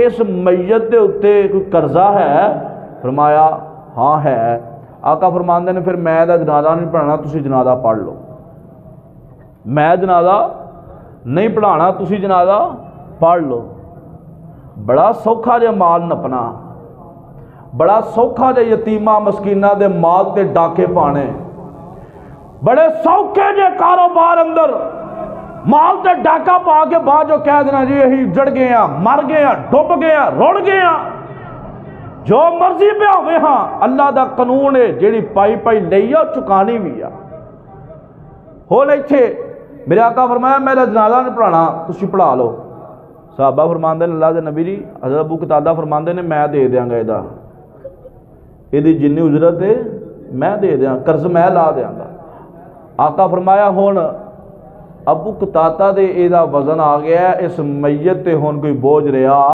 इस मैयत के उत्ते कोई कर्जा है? फरमाया हाँ है। आका फरमाते ने फिर मैं जनाजा नहीं पढ़ाना, तुसी जनाजा पढ़ लो। मैं जनाजा नहीं पढ़ाना, तुसी जनाजा पढ़ लो। बड़ा सौखा जे माल नपना, बड़ा सौखा जे यतीमा मस्कीना दे माल ते डाके पाने, बड़े सौखे जे कारोबार अंदर माल ते डाका पा के बाद जो कह देना जी यही जड़ गए हैं, मर गए हैं, डुब गए हैं, रुड़ गए हैं, जो मर्जी पे होवे। हाँ अल्लाह दा कानून है, जेड़ी पाई पाई लई आ चुकानी भी आ। हुण इत्थे मेरे आका फरमाया मेरा जनाजा नहीं पढ़ाना, तुसी पढ़ा लो। साहबा फरमांदे ने अल्लाह दे नबी जी, हज़रत अबू कतादा फरमांदे ने मैं दे देंगा, इहदी जिन्नी उजरत है मैं दे देंगा, कर्ज मैं ला देंगा। आका फरमाया हुण अबू कतादा दे इहदा वजन आ गया, इस मैयत ते हुण कोई बोझ रहा